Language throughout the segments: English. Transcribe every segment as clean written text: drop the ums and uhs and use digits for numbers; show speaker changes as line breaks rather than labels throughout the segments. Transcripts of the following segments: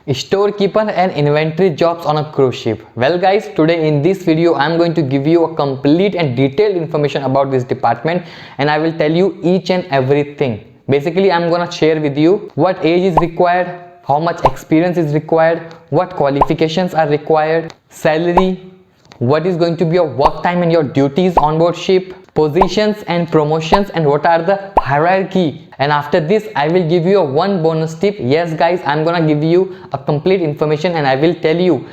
Storekeeper and inventory jobs on a cruise ship. Well guys, today in this video I'm going to give you a complete and detailed information about this department, and I will tell you each and everything. Basically I'm gonna share with you what age is required, how much experience is required, what qualifications are required, salary, what is going to be your work time and your duties on board ship, positions and promotions, and what are the hierarchy. And after this I will give you a one bonus tip. Yes guys, I'm gonna give you a complete information and I will tell you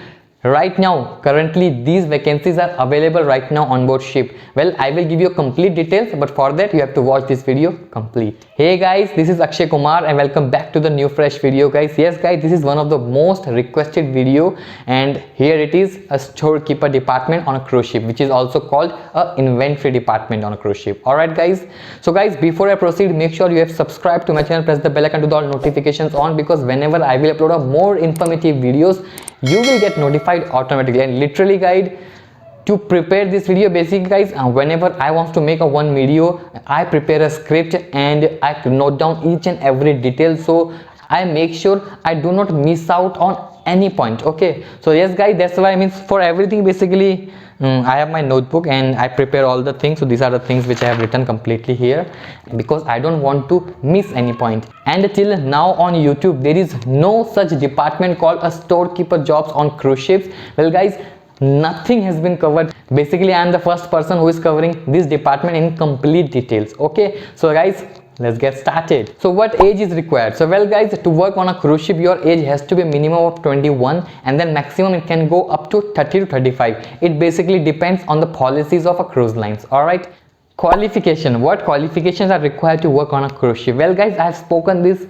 right now currently these vacancies are available right now on board ship. Well, I will give you complete details, but for that you have to watch this video complete. Hey guys, this is Akshay Kumar and welcome back to the new fresh video guys. Yes guys, this is one of the most requested video, and here it is, a storekeeper department on a cruise ship, which is also called a inventory department on a cruise ship. Alright guys, so guys, before I proceed, make sure you have subscribed to my channel, press the bell icon to the all notifications on, because whenever I will upload a more informative videos you will get notified automatically. And literally guide to prepare this video, basically guys, whenever I want to make a one video, I prepare a script and I note down each and every detail, so I make sure I do not miss out on any point. Okay, so yes guys, that's why I mean for everything basically I have my notebook and I prepare all the things. So these are the things which I have written completely here, because I don't want to miss any point. And till now on YouTube there is no such department called a storekeeper jobs on cruise ships. Well guys, nothing has been covered. Basically I am the first person who is covering this department in complete details. Okay, so guys, let's get started. So what age is required? So well guys, to work on a cruise ship your age has to be minimum of 21, and then maximum it can go up to 30 to 35. It basically depends on the policies of a cruise lines. All right, qualification. What qualifications are required to work on a cruise ship? Well guys, I have spoken this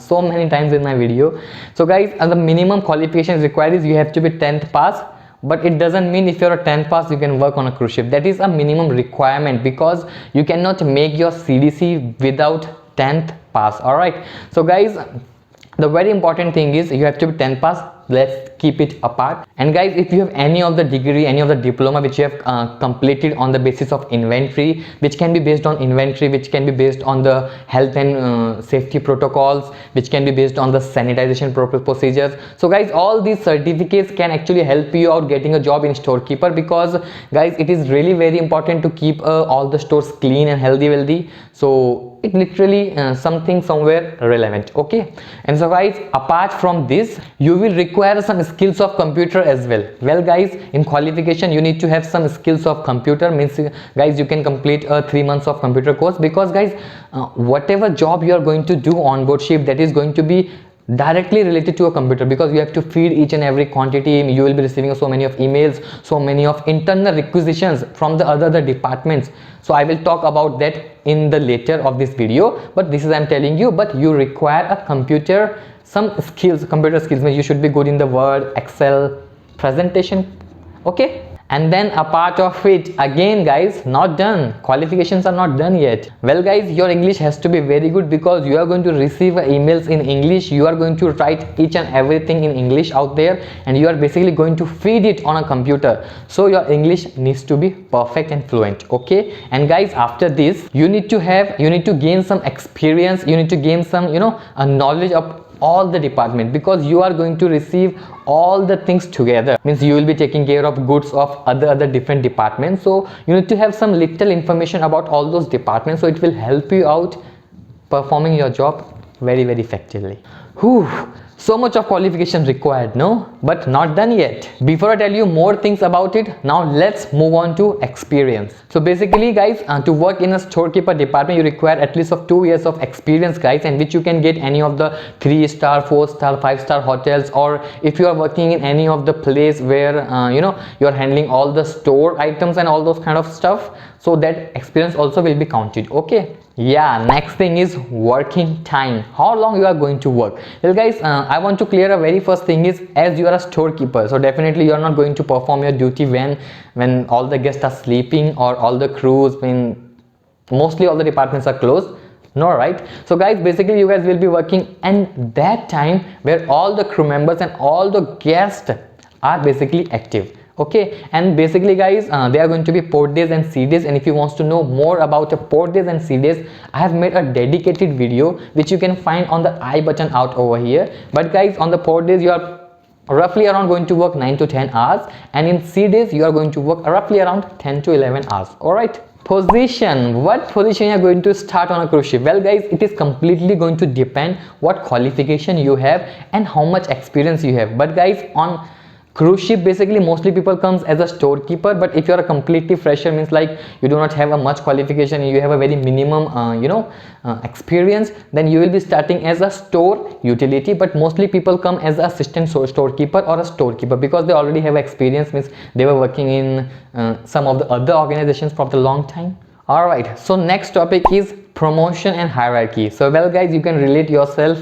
so many times in my video. So guys, the minimum qualifications required is you have to be 10th pass. But it doesn't mean if you're a 10th pass you can work on a cruise ship. That is a minimum requirement, because you cannot make your CDC without 10th pass. All right, so guys, the very important thing is you have to be 10th pass. Let's keep it apart. And guys, if you have any of the degree, any of the diploma which you have completed on the basis of inventory, which can be based on inventory, which can be based on the health and safety protocols, which can be based on the sanitization procedures. So guys, all these certificates can actually help you out getting a job in storekeeper, because guys, it is really very important to keep all the stores clean and healthy. So it literally something somewhere relevant. Okay, and so guys, apart from this you will require some skills of computer as well. Well guys, in qualification you need to have some skills of computer. Means guys, you can complete a 3 months of computer course, because guys, whatever job you are going to do on board ship, that is going to be directly related to a computer, because you have to feed each and every quantity. You will be receiving so many of emails, so many of internal requisitions from the other departments. So I will talk about that in the later of this video, but this is I'm telling you. But you require a computer, some skills, computer skills. Means you should be good in the Word, Excel, presentation. Okay, and then a part of it, again guys, not done, qualifications are not done yet. Well guys, your English has to be very good, because you are going to receive emails in English, you are going to write each and everything in English out there, and you are basically going to feed it on a computer. So your English needs to be perfect and fluent. Okay, and guys, after this you need to gain some experience, you need to gain some a knowledge of all the department, because you are going to receive all the things together. Means you will be taking care of goods of other different departments, so you need to have some little information about all those departments, so it will help you out performing your job very effectively. Whew. So much of qualification required, no? But not done yet. Before I tell you more things about it, now let's move on to experience. So basically guys, to work in a storekeeper department you require at least of 2 years of experience guys, and which you can get any of the 3-star, 4-star, 5-star hotels, or if you are working in any of the place where you are handling all the store items and all those kind of stuff, so that experience also will be counted. Okay, yeah, next thing is working time. How long you are going to work? Well guys, I want to clear a very first thing is, as you are a storekeeper, so definitely you are not going to perform your duty when all the guests are sleeping, or all the crews, when mostly all the departments are closed. No, right? So guys, basically you guys will be working in that time where all the crew members and all the guests are basically active. Okay, and basically guys, there are going to be port days and sea days, and if you want to know more about a port days and sea days, I have made a dedicated video which you can find on the I button out over here. But guys, on the port days you are roughly around going to work 9 to 10 hours, and in sea days you are going to work roughly around 10 to 11 hours. All right. Position. What position you are going to start on a cruise ship? Well guys, it is completely going to depend what qualification you have and how much experience you have. But guys, on cruise ship basically mostly people comes as a storekeeper, but if you are a completely fresher, means like you do not have a much qualification, you have a very minimum experience, then you will be starting as a store utility. But mostly people come as assistant storekeeper or a storekeeper because they already have experience, means they were working in some of the other organizations for the long time. All right, so next topic is promotion and hierarchy. So well guys, you can relate yourself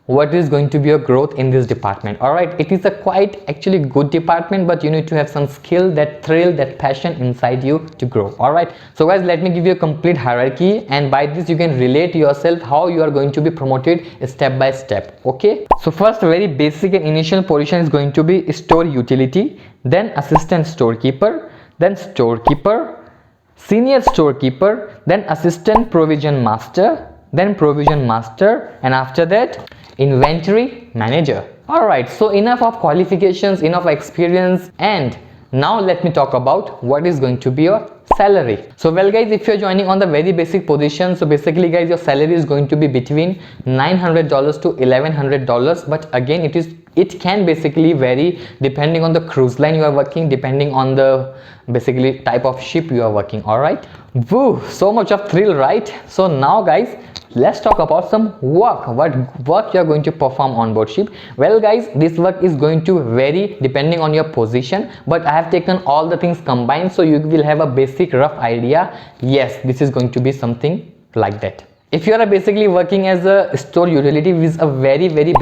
what is going to be your growth in this department. All right, it is a quite actually good department, but you need to have some skill, that thrill, that passion inside you to grow. All right, so guys, let me give you a complete hierarchy, and by this you can relate yourself how you are going to be promoted step by step. Okay, so first, very basic and initial position is going to be store utility, then assistant storekeeper, then storekeeper, senior storekeeper, then assistant provision master, then provision master, and after that inventory manager. All right, so enough of qualifications, enough experience, and now let me talk about what is going to be your salary. So well guys, if you're joining on the very basic position, so basically guys, your salary is going to be between $900 to $1,100, but again it can basically vary depending on the cruise line you are working, depending on the basically type of ship you are working. All right, woo, so much of thrill, right? So now guys, let's talk about some work. What work you are going to perform on board ship? Well guys, this work is going to vary depending on your position, but I have taken all the things combined so you will have a basic rough idea. Yes, this is going to be something like that. If you are basically working as a store utility, which is a very very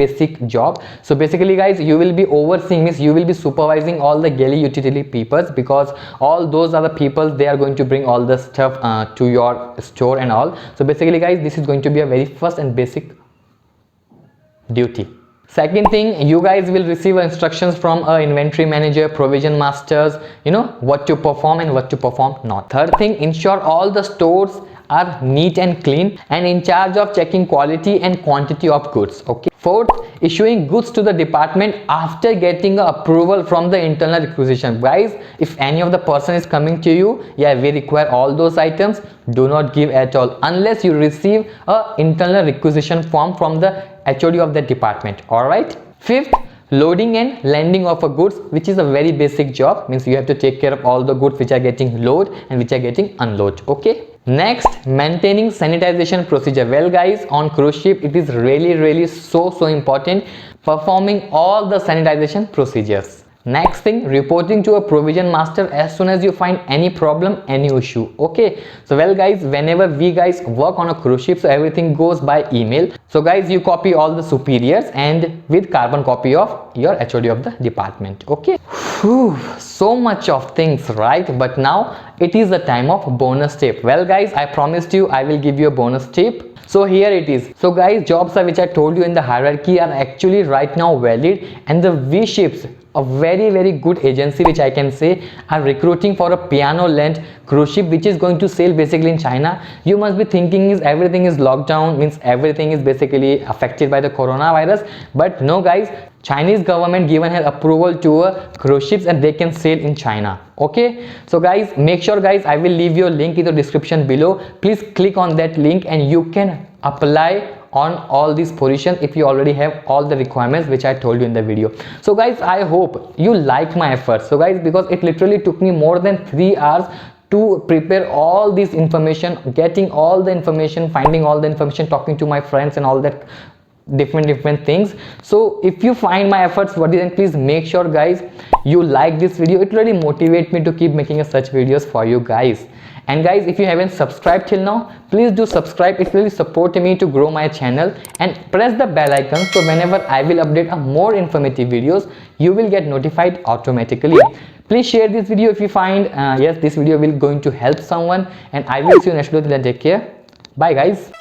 job, so basically guys, you will be overseeing, means you will be supervising all the galley utility people, because all those are the people, they are going to bring all the stuff to your store and all. So basically guys, this is going to be a very first and basic duty. Second thing, you guys will receive instructions from a inventory manager, provision masters, you know what to perform and what to perform not. Third thing, ensure all the stores are neat and clean and in charge of checking quality and quantity of goods. Okay. Fourth, issuing goods to the department after getting approval from the internal requisition. Guys, if any of the person is coming to you, yeah, we require all those items, do not give at all unless you receive a internal requisition form from the HOD of the department. All right. Fifth, loading and landing of a goods, which is a very basic job, means you have to take care of all the goods which are getting load and which are getting unload. Okay. Next, maintaining sanitization procedure. Well guys, on cruise ship it is really so important, performing all the sanitization procedures. Next thing, reporting to a provision master as soon as you find any problem, any issue. Okay, so well guys, whenever we guys work on a cruise ship, so everything goes by email. So guys, you copy all the superiors and with carbon copy of your HOD of the department. Okay. Whew, so much of things, right? But now it is the time of bonus tip. Well guys, I promised you I will give you a bonus tip. So here it is. So guys, jobs are which I told you in the hierarchy are actually right now valid, and the V ships, a very good agency which I can say, are recruiting for a piano land cruise ship which is going to sail basically in China. You must be thinking is everything is locked down, means everything is basically affected by the coronavirus, but no guys, Chinese government given her approval to a cruise ships and they can sail in China. Okay, so guys, make sure guys, I will leave your link in the description below. Please click on that link and you can apply on all these positions if you already have all the requirements which I told you in the video. So guys, I hope you like my efforts. So guys, because it literally took me more than 3 hours to prepare all this information, getting all the information, finding all the information, talking to my friends and all that different things. So if you find my efforts worthy, then please make sure guys you like this video. It really motivates me to keep making such videos for you guys. And guys, if you haven't subscribed till now, please do subscribe. It really supports me to grow my channel, and press the bell icon so whenever I will update a more informative videos, you will get notified automatically. Please share this video if you find yes, this video will going to help someone, and I will see you next video. Till then, take care. Bye guys.